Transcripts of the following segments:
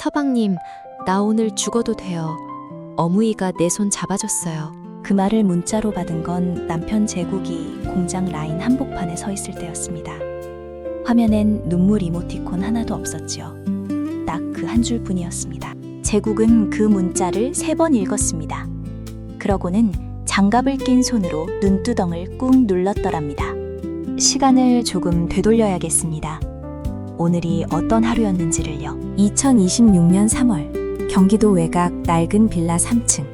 서방님, 나 오늘 죽어도 돼요. 어무이가 내 손 잡아줬어요. 그 말을 문자로 받은 건 남편 제국이 공장 라인 한복판에 서 있을 때였습니다. 화면엔 눈물 이모티콘 하나도 없었지요. 딱 그 한 줄뿐이었습니다. 제국은 그 문자를 3번 읽었습니다. 그러고는 장갑을 낀 손으로 눈두덩을 꾹 눌렀더랍니다. 시간을 조금 되돌려야겠습니다. 오늘이 어떤 하루였는지를요. 2026년 3월 경기도 외곽 낡은 빌라 3층.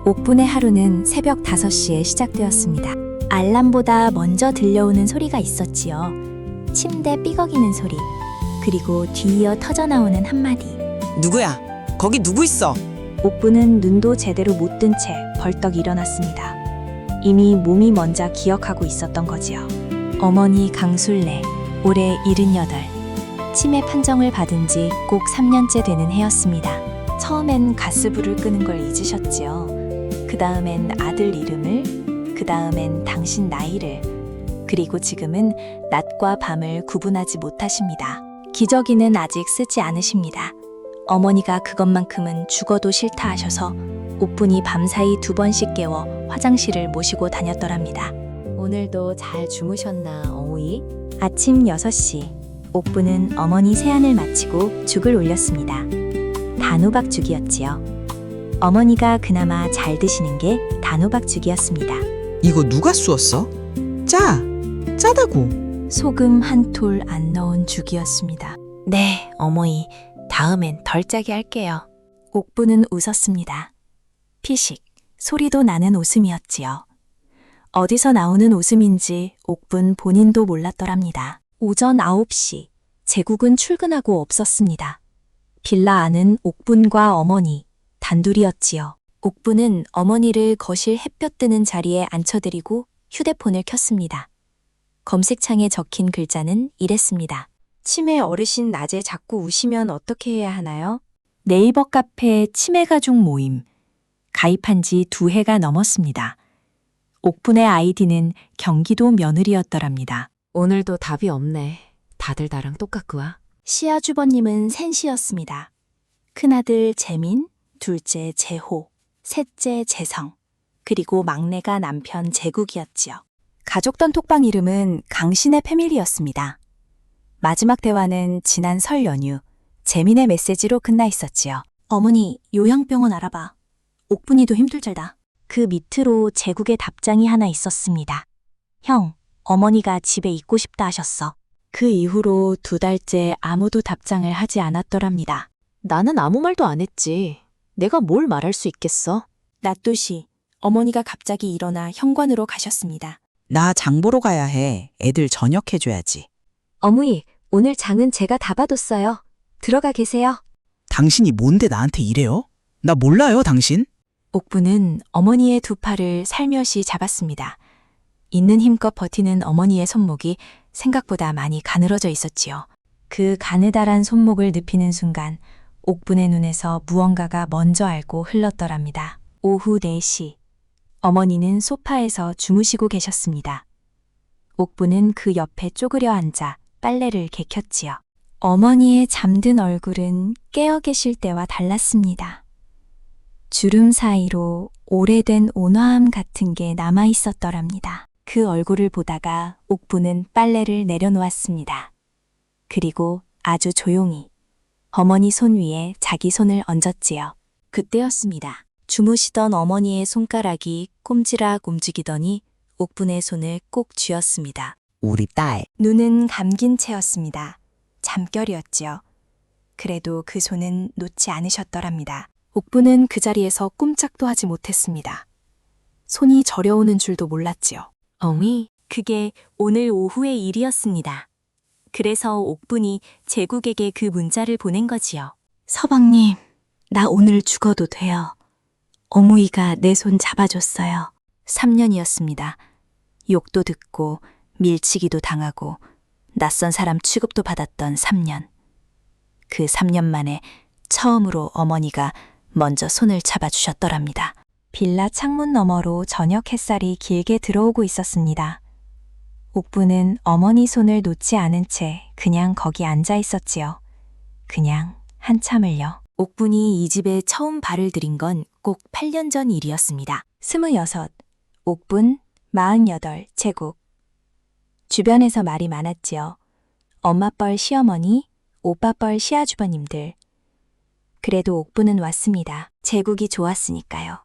옥분의 하루는 새벽 5시에 시작되었습니다. 알람보다 먼저 들려오는 소리가 있었지요. 침대 삐걱이는 소리, 그리고 뒤이어 터져나오는 한마디. 누구야? 거기 누구 있어? 옥부는 눈도 제대로 못 뜬 채 벌떡 일어났습니다. 이미 몸이 먼저 기억하고 있었던 거지요. 어머니 강술래, 올해 78. 치매 판정을 받은 지 꼭 3년째 되는 해였습니다. 처음엔 가스불을 끄는 걸 잊으셨지요. 그 다음엔 아들 이름을, 그 다음엔 당신 나이를, 그리고 지금은 낮과 밤을 구분하지 못하십니다. 기저귀는 아직 쓰지 않으십니다. 어머니가 그것만큼은 죽어도 싫다 하셔서 옥분이 밤사이 2번씩 깨워 화장실을 모시고 다녔더랍니다. 오늘도 잘 주무셨나, 어무이? 아침 6시, 옥부는 어머니 세안을 마치고 죽을 올렸습니다. 단호박죽이었지요. 어머니가 그나마 잘 드시는 게 단호박죽이었습니다. 이거 누가 쑤었어? 짜다고. 소금 한 톨 안 넣은 죽이었습니다. 네, 어머니, 다음엔 덜 짜게 할게요. 옥부는 웃었습니다. 피식, 소리도 나는 웃음이었지요. 어디서 나오는 웃음인지 옥분 본인도 몰랐더랍니다. 오전 9시, 제국은 출근하고 없었습니다. 빌라 안은 옥분과 어머니, 단둘이었지요. 옥분은 어머니를 거실 햇볕 드는 자리에 앉혀드리고 휴대폰을 켰습니다. 검색창에 적힌 글자는 이랬습니다. 치매 어르신 낮에 자꾸 우시면 어떻게 해야 하나요? 네이버 카페 치매 가족 모임. 가입한 지 2해가 넘었습니다. 옥분의 아이디는 경기도 며느리였더랍니다. 오늘도 답이 없네. 다들 나랑 똑같구와. 시아주버님은 셋이었습니다. 큰아들 재민, 둘째 재호, 셋째 재성, 그리고 막내가 남편 제국이었지요. 가족 단톡방 이름은 강신의 패밀리였습니다. 마지막 대화는 지난 설 연휴, 재민의 메시지로 끝나 있었지요. 어머니, 요양병원 알아봐. 옥분이도 힘들절다. 그 밑으로 제국의 답장이 하나 있었습니다. 형, 어머니가 집에 있고 싶다 하셨어. 그 이후로 2달째 아무도 답장을 하지 않았더랍니다. 나는 아무 말도 안 했지. 내가 뭘 말할 수 있겠어? 낮 2시, 어머니가 갑자기 일어나 현관으로 가셨습니다. 나 장 보러 가야 해. 애들 저녁 해줘야지. 어무이, 오늘 장은 제가 다 봐뒀어요. 들어가 계세요. 당신이 뭔데 나한테 이래요? 나 몰라요, 당신? 옥부는 어머니의 2 팔을 살며시 잡았습니다. 있는 힘껏 버티는 어머니의 손목이 생각보다 많이 가늘어져 있었지요. 그 가느다란 손목을 눕히는 순간 옥분의 눈에서 무언가가 먼저 알고 흘렀더랍니다. 오후 4시, 어머니는 소파에서 주무시고 계셨습니다. 옥분은 그 옆에 쪼그려 앉아 빨래를 개켰지요. 어머니의 잠든 얼굴은 깨어 계실 때와 달랐습니다. 주름 사이로 오래된 온화함 같은 게 남아 있었더랍니다. 그 얼굴을 보다가 옥부는 빨래를 내려놓았습니다. 그리고 아주 조용히 어머니 손 위에 자기 손을 얹었지요. 그때였습니다. 주무시던 어머니의 손가락이 꼼지락 움직이더니 옥분의 손을 꼭 쥐었습니다. 우리 딸. 눈은 감긴 채였습니다. 잠결이었지요. 그래도 그 손은 놓지 않으셨더랍니다. 옥부는 그 자리에서 꼼짝도 하지 못했습니다. 손이 저려오는 줄도 몰랐지요. 어미, 그게 오늘 오후의 일이었습니다. 그래서 옥분이 제국에게 그 문자를 보낸 거지요. 서방님, 나 오늘 죽어도 돼요. 어무이가 내 손 잡아줬어요. 3년이었습니다. 욕도 듣고 밀치기도 당하고 낯선 사람 취급도 받았던 3년. 그 3년 만에 처음으로 어머니가 먼저 손을 잡아주셨더랍니다. 빌라 창문 너머로 저녁 햇살이 길게 들어오고 있었습니다. 옥부는 어머니 손을 놓지 않은 채 그냥 거기 앉아 있었지요. 그냥 한참을요. 옥분이 이 집에 처음 발을 들인 건 꼭 8년 전 일이었습니다. 26, 옥분 48, 제국. 주변에서 말이 많았지요. 엄마뻘 시어머니, 오빠뻘 시아주버님들. 그래도 옥분은 왔습니다. 제국이 좋았으니까요.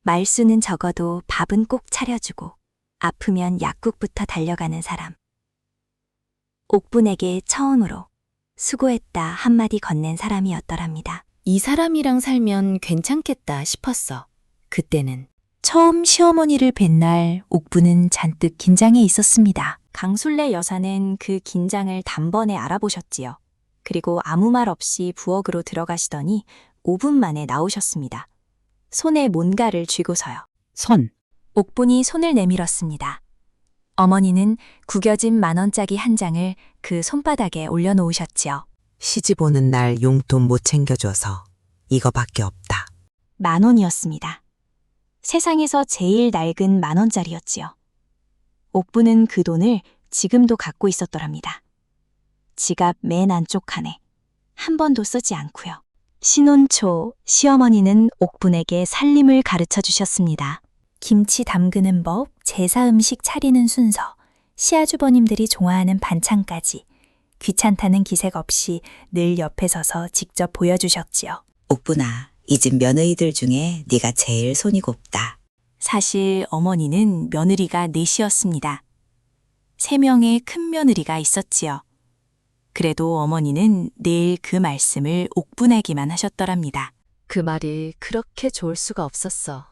말수는 적어도 밥은 꼭 차려주고 아프면 약국부터 달려가는 사람. 옥분에게 처음으로 수고했다 한마디 건넨 사람이었더랍니다. 이 사람이랑 살면 괜찮겠다 싶었어. 그때는. 처음 시어머니를 뵌 날 옥분은 잔뜩 긴장해 있었습니다. 강술래 여사는 그 긴장을 단번에 알아보셨지요. 그리고 아무 말 없이 부엌으로 들어가시더니 5분 만에 나오셨습니다. 손에 뭔가를 쥐고서요. 선. 옥분이 손을 내밀었습니다. 어머니는 구겨진 10,000원짜리 한 장을 그 손바닥에 올려놓으셨지요. 시집 오는 날 용돈 못 챙겨줘서 이거밖에 없다. 10,000원이었습니다. 세상에서 제일 낡은 10,000원짜리였지요. 옥분은 그 돈을 지금도 갖고 있었더랍니다. 지갑 맨 안쪽 칸에 한 번도 쓰지 않고요. 신혼 초 시어머니는 옥분에게 살림을 가르쳐 주셨습니다. 김치 담그는 법, 제사 음식 차리는 순서, 시아주버님들이 좋아하는 반찬까지 귀찮다는 기색 없이 늘 옆에 서서 직접 보여주셨지요. 옥분아, 이 집 며느리들 중에 네가 제일 손이 곱다. 사실 어머니는 며느리가 넷이었습니다. 3명의 큰 며느리가 있었지요. 그래도 어머니는 늘 그 말씀을 옥분에게만 하셨더랍니다. 그 말이 그렇게 좋을 수가 없었어.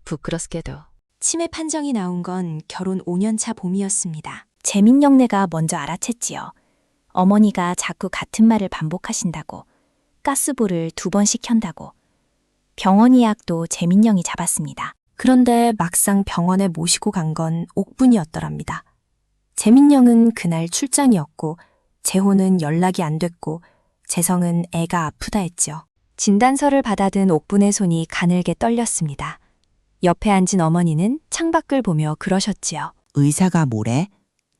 부끄럽게도. 치매 판정이 나온 건 결혼 5년 차 봄이었습니다. 재민영네가 먼저 알아챘지요. 어머니가 자꾸 같은 말을 반복하신다고, 가스불을 2번씩 켠다고. 병원 예약도 재민영이 잡았습니다. 그런데 막상 병원에 모시고 간 건 옥분이었더랍니다. 재민영은 그날 출장이었고, 재호는 연락이 안 됐고, 재성은 애가 아프다 했죠. 진단서를 받아든 옥분의 손이 가늘게 떨렸습니다. 옆에 앉은 어머니는 창밖을 보며 그러셨지요. 의사가 뭐래?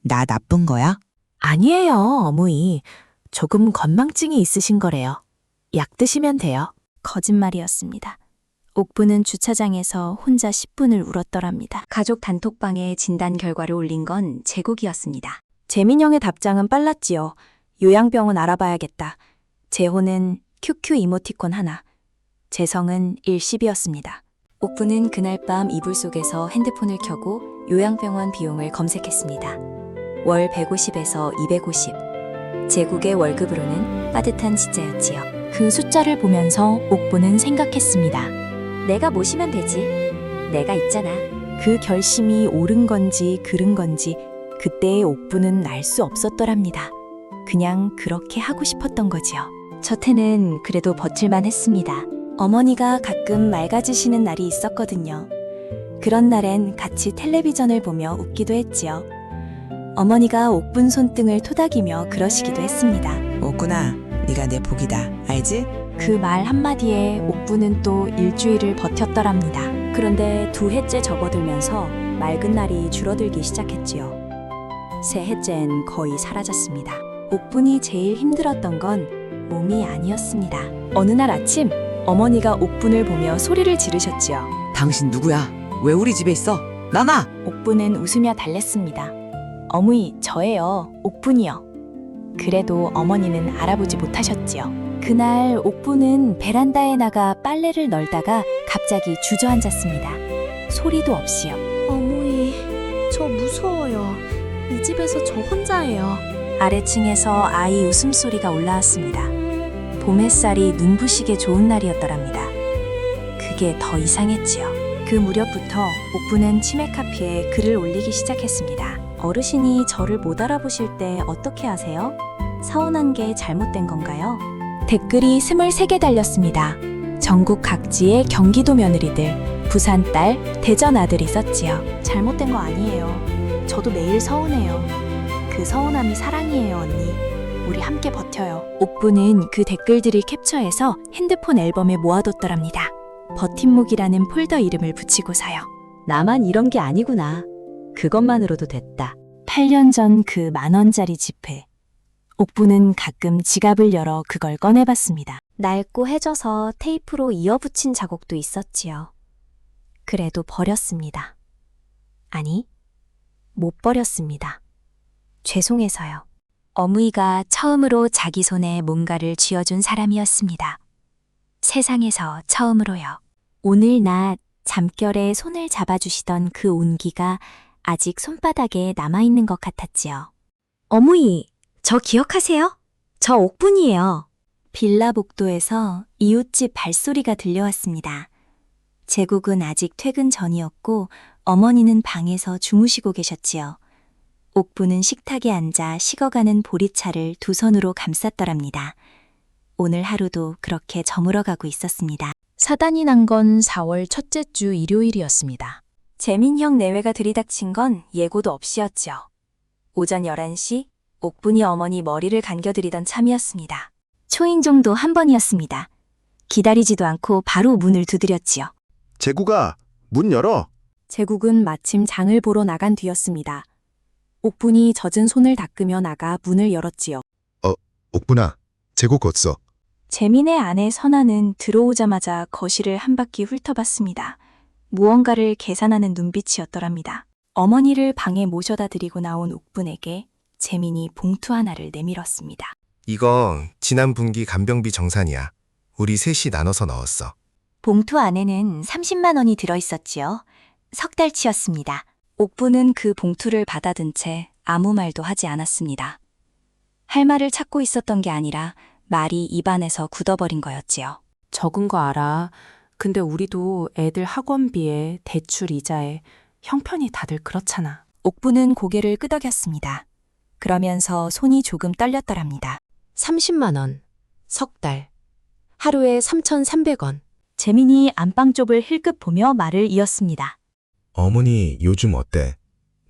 나 나쁜 거야? 아니에요, 어머니. 조금 건망증이 있으신 거래요. 약 드시면 돼요. 거짓말이었습니다. 옥분은 주차장에서 혼자 10분을 울었더랍니다. 가족 단톡방에 진단 결과를 올린 건 제국이었습니다. 재민영의 답장은 빨랐지요. 요양병원 알아봐야겠다. 재호는 QQ 이모티콘 하나. 재성은 일시비였습니다. 옥분은 그날 밤 이불 속에서 핸드폰을 켜고 요양병원 비용을 검색했습니다. 월 150에서 250. 제국의 월급으로는 빠듯한 진짜였지요. 그 숫자를 보면서 옥분은 생각했습니다. 내가 모시면 되지. 내가 있잖아. 그 결심이 옳은 건지 그른 건지 그때의 옥분은 알 수 없었더랍니다. 그냥 그렇게 하고 싶었던 거지요. 첫 해는 그래도 버틸만 했습니다. 어머니가 가끔 맑아지시는 날이 있었거든요. 그런 날엔 같이 텔레비전을 보며 웃기도 했지요. 어머니가 옥분 손등을 토닥이며 그러시기도 했습니다. 옥분아, 네가 내 복이다. 알지? 그 말 한마디에 옥분은 또 일주일을 버텼더랍니다. 그런데 2해째 접어들면서 맑은 날이 줄어들기 시작했지요. 3해째는 거의 사라졌습니다. 옥분이 제일 힘들었던 건 몸이 아니었습니다. 어느 날 아침 어머니가 옥분을 보며 소리를 지르셨지요. 당신 누구야? 왜 우리 집에 있어? 나나! 옥분은 웃으며 달랬습니다. 어머니, 저예요. 옥분이요. 그래도 어머니는 알아보지 못하셨지요. 그날 옥분은 베란다에 나가 빨래를 널다가 갑자기 주저앉았습니다. 소리도 없이요. 어머니, 저 무서워요. 이 집에서 저 혼자예요. 아래층에서 아이 웃음소리가 올라왔습니다. 봄 햇살이 눈부시게 좋은 날이었더랍니다. 그게 더 이상했지요. 그 무렵부터 옥분은 치맥 카피에 글을 올리기 시작했습니다. 어르신이 저를 못 알아보실 때 어떻게 하세요? 서운한 게 잘못된 건가요? 댓글이 23개 달렸습니다. 전국 각지의 경기도 며느리들, 부산 딸, 대전 아들이 썼지요. 잘못된 거 아니에요. 저도 매일 서운해요. 그 서운함이 사랑이에요, 언니. 우리 함께 버텨요. 옥분은 그 댓글들을 캡처해서 핸드폰 앨범에 모아뒀더랍니다. 버팀목이라는 폴더 이름을 붙이고서요. 나만 이런 게 아니구나. 그것만으로도 됐다. 8년 전 그 10,000원짜리 지폐. 옥부는 가끔 지갑을 열어 그걸 꺼내봤습니다. 낡고 해져서 테이프로 이어붙인 자국도 있었지요. 그래도 버렸습니다. 아니, 못 버렸습니다. 죄송해서요. 어무이가 처음으로 자기 손에 뭔가를 쥐어준 사람이었습니다. 세상에서 처음으로요. 오늘 낮 잠결에 손을 잡아주시던 그 온기가 아직 손바닥에 남아있는 것 같았지요. 어머니, 저 기억하세요? 저 옥분이에요. 빌라 복도에서 이웃집 발소리가 들려왔습니다. 제국은 아직 퇴근 전이었고 어머니는 방에서 주무시고 계셨지요. 옥부는 식탁에 앉아 식어가는 보리차를 두 손으로 감쌌더랍니다. 오늘 하루도 그렇게 저물어가고 있었습니다. 사단이 난 건 4월 첫째 주 일요일이었습니다. 재민형 내외가 들이닥친 건 예고도 없이였죠. 오전 11시 옥분이 어머니 머리를 감겨드리던 참이었습니다. 초인종도 한 번이었습니다. 기다리지도 않고 바로 문을 두드렸지요. 제구가 문 열어. 제국은 마침 장을 보러 나간 뒤였습니다. 옥분이 젖은 손을 닦으며 나가 문을 열었지요. 옥분아, 제구 걷어. 재민의 아내 선아는 들어오자마자 거실을 한 바퀴 훑어봤습니다. 무언가를 계산하는 눈빛이었더랍니다. 어머니를 방에 모셔다 드리고 나온 옥분에게 재민이 봉투 하나를 내밀었습니다. 이거 지난 분기 간병비 정산이야. 우리 셋이 나눠서 넣었어. 봉투 안에는 30만 원이 들어있었지요. 석 달치였습니다. 옥부는 그 봉투를 받아든 채 아무 말도 하지 않았습니다. 할 말을 찾고 있었던 게 아니라 말이 입안에서 굳어버린 거였지요. 적은 거 알아. 근데 우리도 애들 학원비에 대출 이자에 형편이 다들 그렇잖아. 옥부는 고개를 끄덕였습니다. 그러면서 손이 조금 떨렸더랍니다. 30만 원, 석 달, 하루에 3,300원. 재민이 안방 쪽을 힐끗 보며 말을 이었습니다. 어머니 요즘 어때?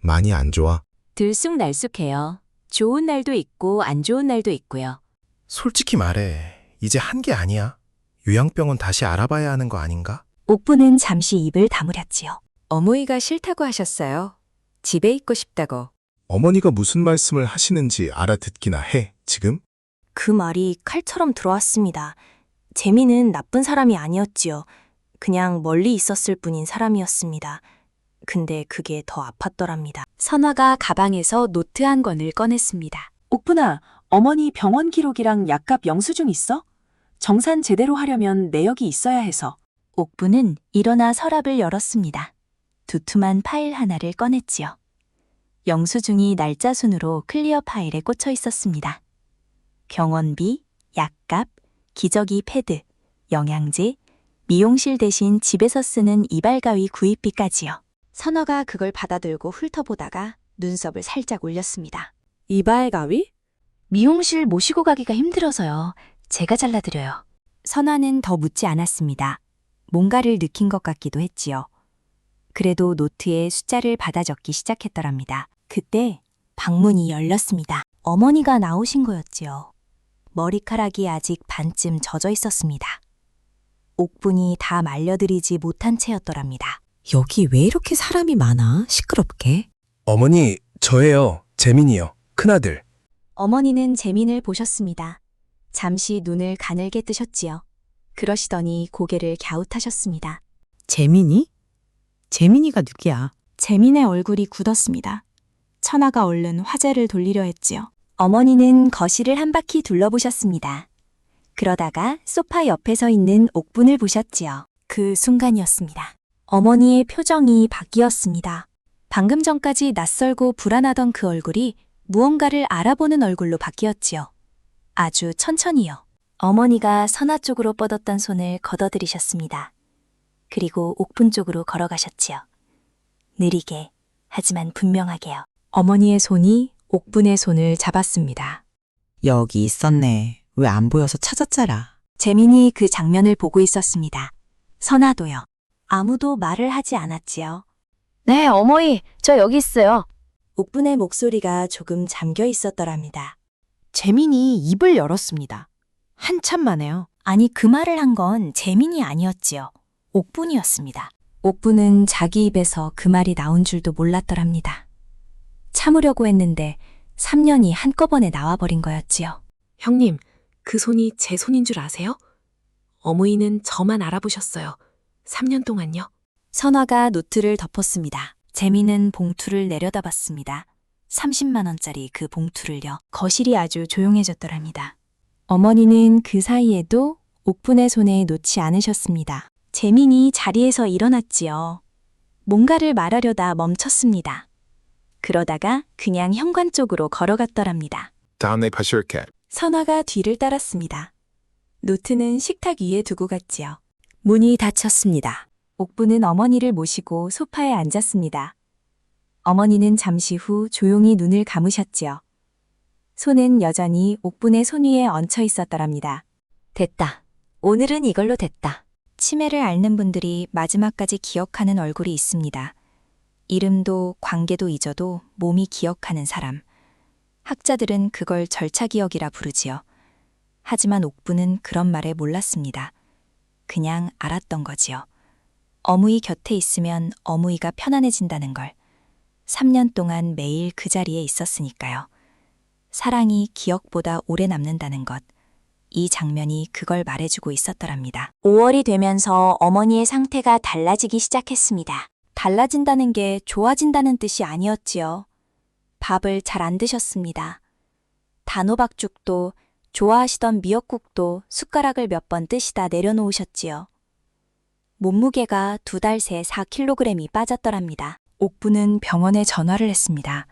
많이 안 좋아? 들쑥날쑥해요. 좋은 날도 있고 안 좋은 날도 있고요. 솔직히 말해. 이제 한 게 아니야. 요양병원 다시 알아봐야 하는 거 아닌가? 옥부는 잠시 입을 다무렸지요. 어머니가 싫다고 하셨어요. 집에 있고 싶다고. 어머니가 무슨 말씀을 하시는지 알아듣기나 해, 지금? 그 말이 칼처럼 들어왔습니다. 재민은 나쁜 사람이 아니었지요. 그냥 멀리 있었을 뿐인 사람이었습니다. 근데 그게 더 아팠더랍니다. 선화가 가방에서 노트 한 권을 꺼냈습니다. 옥분아, 어머니 병원 기록이랑 약값 영수증 있어? 정산 제대로 하려면 내역이 있어야 해서. 옥부는 일어나 서랍을 열었습니다. 두툼한 파일 하나를 꺼냈지요. 영수증이 날짜 순으로 클리어 파일에 꽂혀 있었습니다. 병원비, 약값, 기저귀 패드, 영양제, 미용실 대신 집에서 쓰는 이발가위 구입비까지요. 선화가 그걸 받아들고 훑어보다가 눈썹을 살짝 올렸습니다. 이발 가위? 미용실 모시고 가기가 힘들어서요. 제가 잘라드려요. 선화는 더 묻지 않았습니다. 뭔가를 느낀 것 같기도 했지요. 그래도 노트에 숫자를 받아 적기 시작했더랍니다. 그때 방문이 열렸습니다. 어머니가 나오신 거였지요. 머리카락이 아직 반쯤 젖어 있었습니다. 옥분이 다 말려드리지 못한 채였더랍니다. 여기 왜 이렇게 사람이 많아? 시끄럽게. 어머니, 저예요. 재민이요. 큰아들. 어머니는 재민을 보셨습니다. 잠시 눈을 가늘게 뜨셨지요. 그러시더니 고개를 갸웃하셨습니다. 재민이? 재민이가 누구야? 재민의 얼굴이 굳었습니다. 천하가 얼른 화제를 돌리려 했지요. 어머니는 거실을 한 바퀴 둘러보셨습니다. 그러다가 소파 옆에 서 있는 옥분을 보셨지요. 그 순간이었습니다. 어머니의 표정이 바뀌었습니다. 방금 전까지 낯설고 불안하던 그 얼굴이 무언가를 알아보는 얼굴로 바뀌었지요. 아주 천천히요. 어머니가 선아 쪽으로 뻗었던 손을 걷어들이셨습니다. 그리고 옥분 쪽으로 걸어가셨지요. 느리게, 하지만 분명하게요. 어머니의 손이 옥분의 손을 잡았습니다. 여기 있었네. 왜 안 보여서 찾았잖아. 재민이 그 장면을 보고 있었습니다. 선아도요. 아무도 말을 하지 않았지요. 네, 어머니, 저 여기 있어요. 옥분의 목소리가 조금 잠겨 있었더랍니다. 재민이 입을 열었습니다. 한참 만에요. 아니, 그 말을 한 건 재민이 아니었지요. 옥분이었습니다. 옥분은 자기 입에서 그 말이 나온 줄도 몰랐더랍니다. 참으려고 했는데 3년이 한꺼번에 나와버린 거였지요. 형님, 그 손이 제 손인 줄 아세요? 어머니는 저만 알아보셨어요. 3년 동안요. 선화가 노트를 덮었습니다. 재미는 봉투를 내려다봤습니다. 30만 원짜리 그 봉투를요. 거실이 아주 조용해졌더랍니다. 어머니는 그 사이에도 옥분의 손에 놓지 않으셨습니다. 재민이 자리에서 일어났지요. 뭔가를 말하려다 멈췄습니다. 그러다가 그냥 현관 쪽으로 걸어갔더랍니다. 다음에 파실게. 선화가 뒤를 따랐습니다. 노트는 식탁 위에 두고 갔지요. 문이 닫혔습니다. 옥부는 어머니를 모시고 소파에 앉았습니다. 어머니는 잠시 후 조용히 눈을 감으셨지요. 손은 여전히 옥분의 손 위에 얹혀 있었더랍니다. 됐다. 오늘은 이걸로 됐다. 치매를 앓는 분들이 마지막까지 기억하는 얼굴이 있습니다. 이름도 관계도 잊어도 몸이 기억하는 사람. 학자들은 그걸 절차기억이라 부르지요. 하지만 옥부는 그런 말에 몰랐습니다. 그냥 알았던 거지요. 어무이 곁에 있으면 어무이가 편안해진다는 걸. 3년 동안 매일 그 자리에 있었으니까요. 사랑이 기억보다 오래 남는다는 것. 이 장면이 그걸 말해주고 있었더랍니다. 5월이 되면서 어머니의 상태가 달라지기 시작했습니다. 달라진다는 게 좋아진다는 뜻이 아니었지요. 밥을 잘 안 드셨습니다. 단호박죽도 좋아하시던 미역국도 숟가락을 몇 번 뜨시다 내려놓으셨지요. 몸무게가 2달 새 4kg이 빠졌더랍니다. 옥부는 병원에 전화를 했습니다.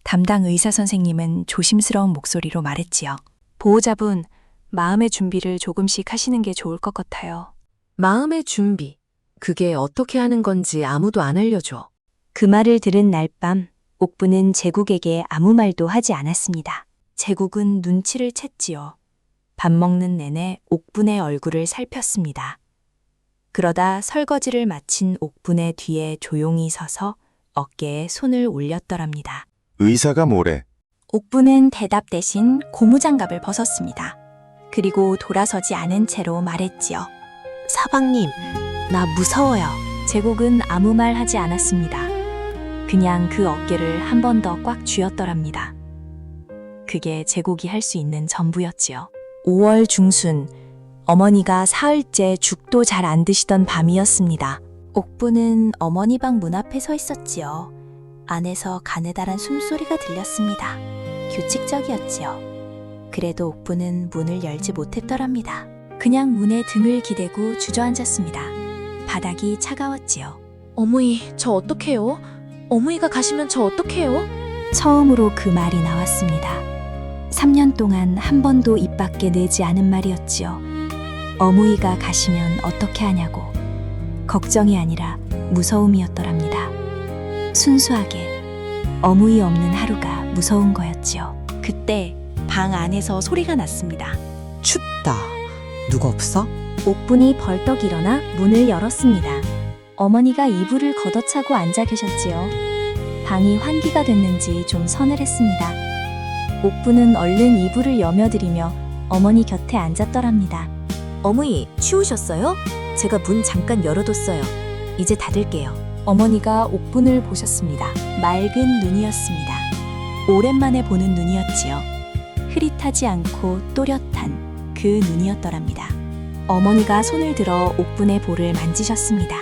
담당 의사 선생님은 조심스러운 목소리로 말했지요. 보호자분, 마음의 준비를 조금씩 하시는 게 좋을 것 같아요. 마음의 준비. 그게 어떻게 하는 건지 아무도 안 알려줘. 그 말을 들은 날 밤, 옥부는 제국에게 아무 말도 하지 않았습니다. 제국은 눈치를 챘지요. 밥 먹는 내내 옥분의 얼굴을 살폈습니다. 그러다 설거지를 마친 옥분의 뒤에 조용히 서서 어깨에 손을 올렸더랍니다. 의사가 뭐래? 옥분은 대답 대신 고무장갑을 벗었습니다. 그리고 돌아서지 않은 채로 말했지요. 서방님, 나 무서워요. 제국은 아무 말 하지 않았습니다. 그냥 그 어깨를 한 번 더 꽉 쥐었더랍니다. 그게 제국이 할 수 있는 전부였지요. 5월 중순, 어머니가 사흘째 죽도 잘 안 드시던 밤이었습니다. 옥부는 어머니 방 문 앞에 서 있었지요. 안에서 가느다란 숨소리가 들렸습니다. 규칙적이었지요. 그래도 옥부는 문을 열지 못했더랍니다. 그냥 문에 등을 기대고 주저앉았습니다. 바닥이 차가웠지요. 어머니, 저 어떡해요? 어머니가 가시면 저 어떡해요? 처음으로 그 말이 나왔습니다. 3년 동안 한 번도 입 밖에 내지 않은 말이었지요. 어무이가 가시면 어떻게 하냐고. 걱정이 아니라 무서움이었더랍니다. 순수하게 어무이 없는 하루가 무서운 거였지요. 그때 방 안에서 소리가 났습니다. 춥다. 누가 없어? 옥분이 벌떡 일어나 문을 열었습니다. 어머니가 이불을 걷어차고 앉아 계셨지요. 방이 환기가 됐는지 좀 서늘했습니다. 옥분은 얼른 이불을 여며드리며 어머니 곁에 앉았더랍니다. 어머니, 추우셨어요? 제가 문 잠깐 열어뒀어요. 이제 닫을게요. 어머니가 옥분을 보셨습니다. 맑은 눈이었습니다. 오랜만에 보는 눈이었지요. 흐릿하지 않고 또렷한 그 눈이었더랍니다. 어머니가 손을 들어 옥분의 볼을 만지셨습니다.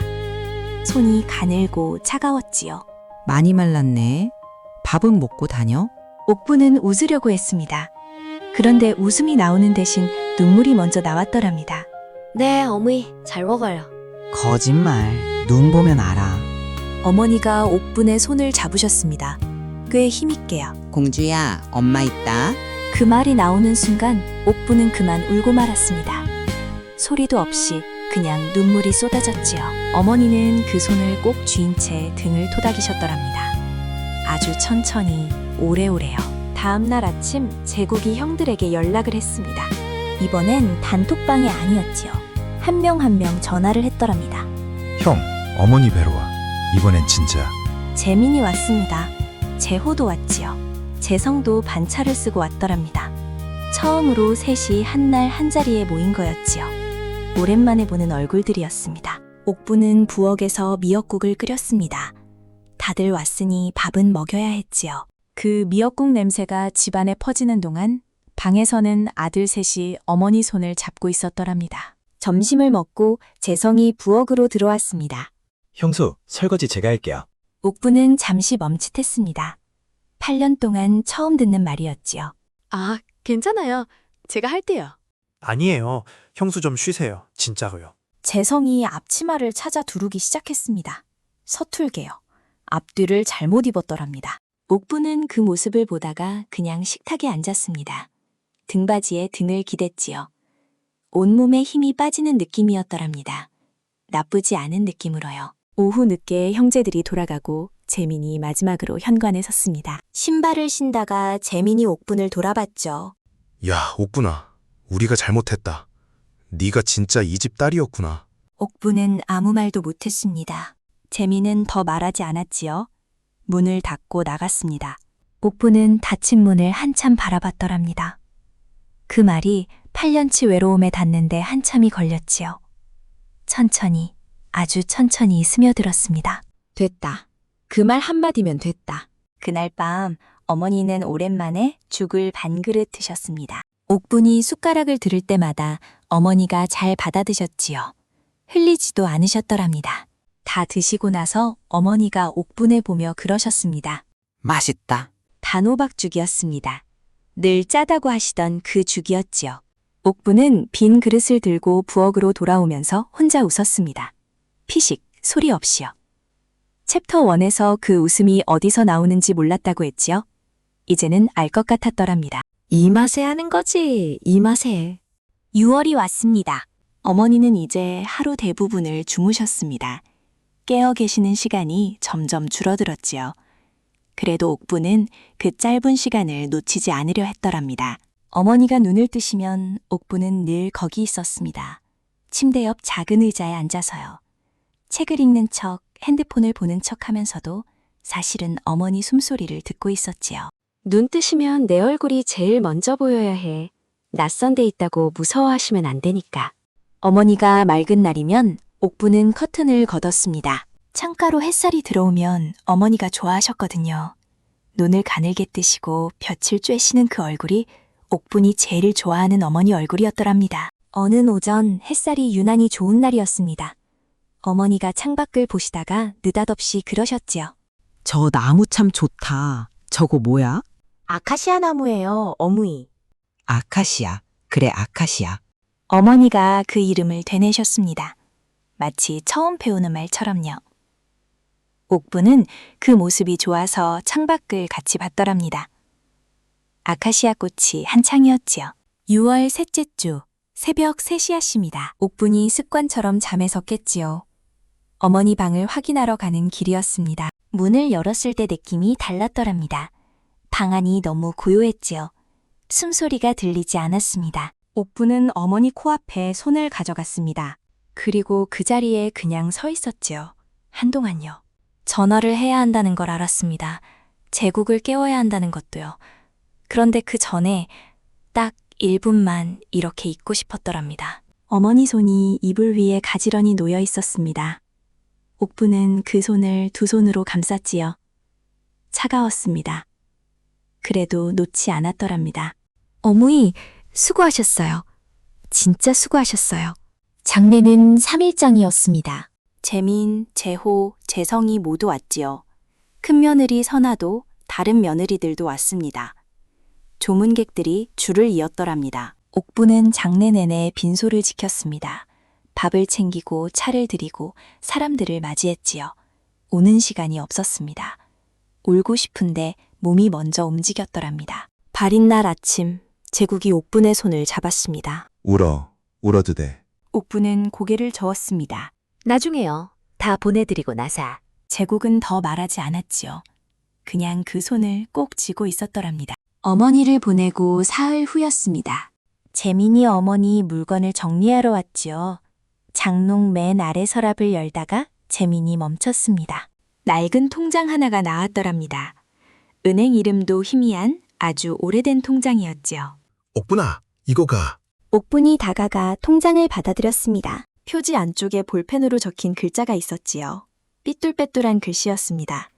손이 가늘고 차가웠지요. 많이 말랐네. 밥은 먹고 다녀? 옥분은 웃으려고 했습니다. 그런데 웃음이 나오는 대신 눈물이 먼저 나왔더랍니다. 네, 어머니, 잘 먹어요. 거짓말. 눈 보면 알아. 어머니가 옥분의 손을 잡으셨습니다. 꽤 힘있게요. 공주야, 엄마 있다. 그 말이 나오는 순간 옥분은 그만 울고 말았습니다. 소리도 없이 그냥 눈물이 쏟아졌지요. 어머니는 그 손을 꼭 쥐인 채 등을 토닥이셨더랍니다. 아주 천천히 오래오래요. 다음 날 아침 제국이 형들에게 연락을 했습니다. 이번엔 단톡방이 아니었지요. 한 명 한 명 전화를 했더랍니다. 형, 어머니 뵈러 와. 이번엔 진짜. 재민이 왔습니다. 재호도 왔지요. 재성도 반차를 쓰고 왔더랍니다. 처음으로 셋이 한날 한자리에 모인 거였지요. 오랜만에 보는 얼굴들이었습니다. 옥부는 부엌에서 미역국을 끓였습니다. 다들 왔으니 밥은 먹여야 했지요. 그 미역국 냄새가 집안에 퍼지는 동안 방에서는 아들 셋이 어머니 손을 잡고 있었더랍니다. 점심을 먹고 재성이 부엌으로 들어왔습니다. 형수, 설거지 제가 할게요. 옥부는 잠시 멈칫했습니다. 8년 동안 처음 듣는 말이었지요. 아, 괜찮아요. 제가 할게요. 아니에요. 형수 좀 쉬세요. 진짜로요. 재성이 앞치마를 찾아 두르기 시작했습니다. 서툴게요. 앞뒤를 잘못 입었더랍니다. 옥부는 그 모습을 보다가 그냥 식탁에 앉았습니다. 등받이에 등을 기댔지요. 온몸에 힘이 빠지는 느낌이었더랍니다. 나쁘지 않은 느낌으로요. 오후 늦게 형제들이 돌아가고 재민이 마지막으로 현관에 섰습니다. 신발을 신다가 재민이 옥분을 돌아봤죠. 야, 옥분아. 우리가 잘못했다. 네가 진짜 이 집 딸이었구나. 옥부는 아무 말도 못했습니다. 재민은 더 말하지 않았지요. 문을 닫고 나갔습니다. 옥부는 닫힌 문을 한참 바라봤더랍니다. 그 말이 8년치 외로움에 닿는데 한참이 걸렸지요. 천천히, 아주 천천히 스며들었습니다. 됐다. 그 말 한마디면 됐다. 그날 밤 어머니는 오랜만에 죽을 반 그릇 드셨습니다. 옥분이 숟가락을 들을 때마다 어머니가 잘 받아 드셨지요. 흘리지도 않으셨더랍니다. 다 드시고 나서 어머니가 옥분을 보며 그러셨습니다. 맛있다. 단호박죽이었습니다. 늘 짜다고 하시던 그 죽이었지요. 옥분은 빈 그릇을 들고 부엌으로 돌아오면서 혼자 웃었습니다. 피식, 소리 없이요. 챕터 1에서 그 웃음이 어디서 나오는지 몰랐다고 했지요. 이제는 알 것 같았더랍니다. 이 맛에 하는 거지, 이 맛에. 6월이 왔습니다. 어머니는 이제 하루 대부분을 주무셨습니다. 깨어 계시는 시간이 점점 줄어들었지요. 그래도 옥부는 그 짧은 시간을 놓치지 않으려 했더랍니다. 어머니가 눈을 뜨시면 옥부는 늘 거기 있었습니다. 침대 옆 작은 의자에 앉아서요. 책을 읽는 척, 핸드폰을 보는 척 하면서도 사실은 어머니 숨소리를 듣고 있었지요. 눈 뜨시면 내 얼굴이 제일 먼저 보여야 해. 낯선 데 있다고 무서워하시면 안 되니까. 어머니가 맑은 날이면 옥부는 커튼을 걷었습니다. 창가로 햇살이 들어오면 어머니가 좋아하셨거든요. 눈을 가늘게 뜨시고 볕을 쬐시는 그 얼굴이 옥분이 제일 좋아하는 어머니 얼굴이었더랍니다. 어느 오전 햇살이 유난히 좋은 날이었습니다. 어머니가 창밖을 보시다가 느닷없이 그러셨지요. 저 나무 참 좋다. 저거 뭐야? 아카시아 나무예요, 어머니. 아카시아. 그래, 아카시아. 어머니가 그 이름을 되뇌셨습니다. 마치 처음 배우는 말처럼요. 옥부는 그 모습이 좋아서 창밖을 같이 봤더랍니다. 아카시아 꽃이 한창이었지요. 6월 셋째 주 새벽 3시였습니다. 옥분이 습관처럼 잠에서 깼지요. 어머니 방을 확인하러 가는 길이었습니다. 문을 열었을 때 느낌이 달랐더랍니다. 방 안이 너무 고요했지요. 숨소리가 들리지 않았습니다. 옥부는 어머니 코앞에 손을 가져갔습니다. 그리고 그 자리에 그냥 서 있었지요. 한동안요. 전화를 해야 한다는 걸 알았습니다. 제국을 깨워야 한다는 것도요. 그런데 그 전에 딱 1분만 이렇게 있고 싶었더랍니다. 어머니 손이 이불 위에 가지런히 놓여 있었습니다. 옥부는 그 손을 두 손으로 감쌌지요. 차가웠습니다. 그래도 놓지 않았더랍니다. 어머니, 수고하셨어요. 진짜 수고하셨어요. 장례는 3일장이었습니다. 재민, 재호, 재성이 모두 왔지요. 큰며느리 선아도 다른 며느리들도 왔습니다. 조문객들이 줄을 이었더랍니다. 옥부는 장례 내내 빈소를 지켰습니다. 밥을 챙기고 차를 드리고 사람들을 맞이했지요. 오는 시간이 없었습니다. 울고 싶은데 몸이 먼저 움직였더랍니다. 발인 날 아침, 제국이 옥분의 손을 잡았습니다. 울어도 돼. 옥부는 고개를 저었습니다. 나중에요. 다 보내드리고 나서. 제국은 더 말하지 않았지요. 그냥 그 손을 꼭 쥐고 있었더랍니다. 어머니를 보내고 사흘 후였습니다. 재민이 어머니 물건을 정리하러 왔지요. 장롱 맨 아래 서랍을 열다가 재민이 멈췄습니다. 낡은 통장 하나가 나왔더랍니다. 은행 이름도 희미한 아주 오래된 통장이었지요. 옥분아, 이거가. 옥분이 다가가 통장을 받아들였습니다. 표지 안쪽에 볼펜으로 적힌 글자가 있었지요. 삐뚤빼뚤한 글씨였습니다.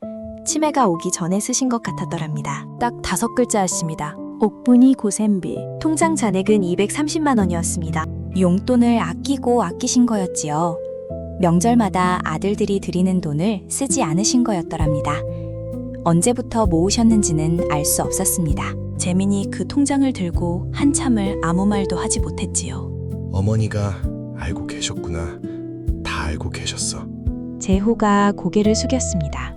치매가 오기 전에 쓰신 것 같았더랍니다. 딱 5글자였습니다. 옥분이 고센비. 통장 잔액은 230만 원이었습니다. 용돈을 아끼고 아끼신 거였지요. 명절마다 아들들이 드리는 돈을 쓰지 않으신 거였더랍니다. 언제부터 모으셨는지는 알 수 없었습니다. 재민이 그 통장을 들고 한참을 아무 말도 하지 못했지요. 어머니가 알고 계셨구나. 다 알고 계셨어. 재호가 고개를 숙였습니다.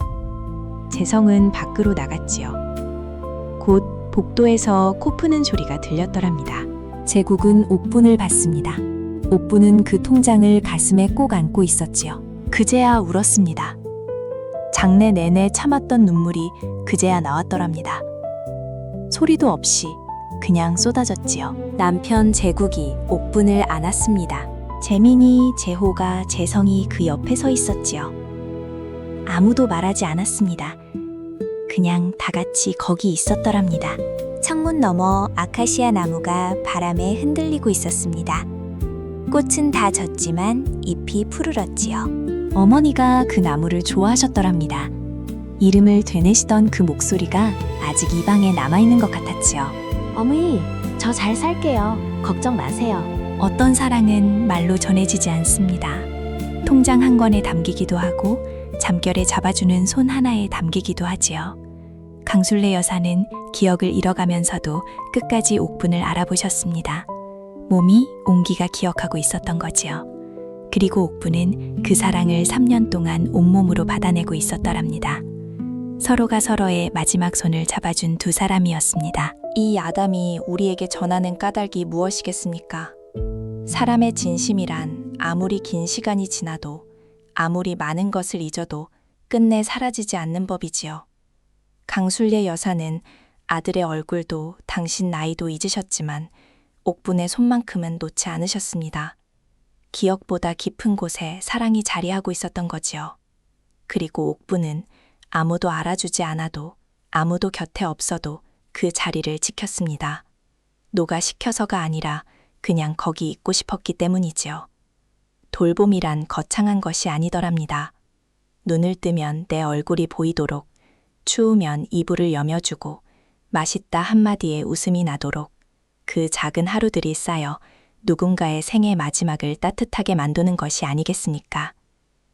재성은 밖으로 나갔지요. 곧 복도에서 코 푸는 소리가 들렸더랍니다. 제국은 옥분을 받습니다. 옥분은 그 통장을 가슴에 꼭 안고 있었지요. 그제야 울었습니다. 장래 내내 참았던 눈물이 그제야 나왔더랍니다. 소리도 없이 그냥 쏟아졌지요. 남편 제국이 옥분을 안았습니다. 재민이, 재호가, 재성이 그 옆에 서 있었지요. 아무도 말하지 않았습니다. 그냥 다 같이 거기 있었더랍니다. 창문 너머 아카시아 나무가 바람에 흔들리고 있었습니다. 꽃은 다 졌지만 잎이 푸르렀지요. 어머니가 그 나무를 좋아하셨더랍니다. 이름을 되뇌시던 그 목소리가 아직 이 방에 남아있는 것 같았지요. 어머니, 저 잘 살게요. 걱정 마세요. 어떤 사랑은 말로 전해지지 않습니다. 통장 한 권에 담기기도 하고 잠결에 잡아주는 손 하나에 담기기도 하지요. 강술래 여사는 기억을 잃어가면서도 끝까지 옥분을 알아보셨습니다. 몸이 온기가 기억하고 있었던 거지요. 그리고 옥분은 그 사랑을 3년 동안 온몸으로 받아내고 있었더랍니다. 서로가 서로의 마지막 손을 잡아준 두 사람이었습니다. 이 아담이 우리에게 전하는 까닭이 무엇이겠습니까? 사람의 진심이란 아무리 긴 시간이 지나도 아무리 많은 것을 잊어도 끝내 사라지지 않는 법이지요. 강술래 여사는 아들의 얼굴도 당신 나이도 잊으셨지만 옥분의 손만큼은 놓지 않으셨습니다. 기억보다 깊은 곳에 사랑이 자리하고 있었던 거지요. 그리고 옥분은 아무도 알아주지 않아도 아무도 곁에 없어도 그 자리를 지켰습니다. 노가 시켜서가 아니라 그냥 거기 있고 싶었기 때문이지요. 돌봄이란 거창한 것이 아니더랍니다. 눈을 뜨면 내 얼굴이 보이도록, 추우면 이불을 여며주고, 맛있다 한마디에 웃음이 나도록 그 작은 하루들이 쌓여 누군가의 생의 마지막을 따뜻하게 만드는 것이 아니겠습니까?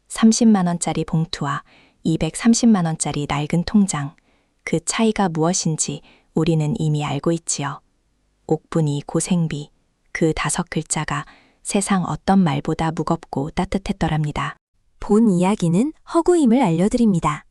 30만 원짜리 봉투와 230만 원짜리 낡은 통장, 그 차이가 무엇인지 우리는 이미 알고 있지요. 옥분이 고생비, 그 5글자가 세상 어떤 말보다 무겁고 따뜻했더랍니다. 본 이야기는 허구임을 알려드립니다.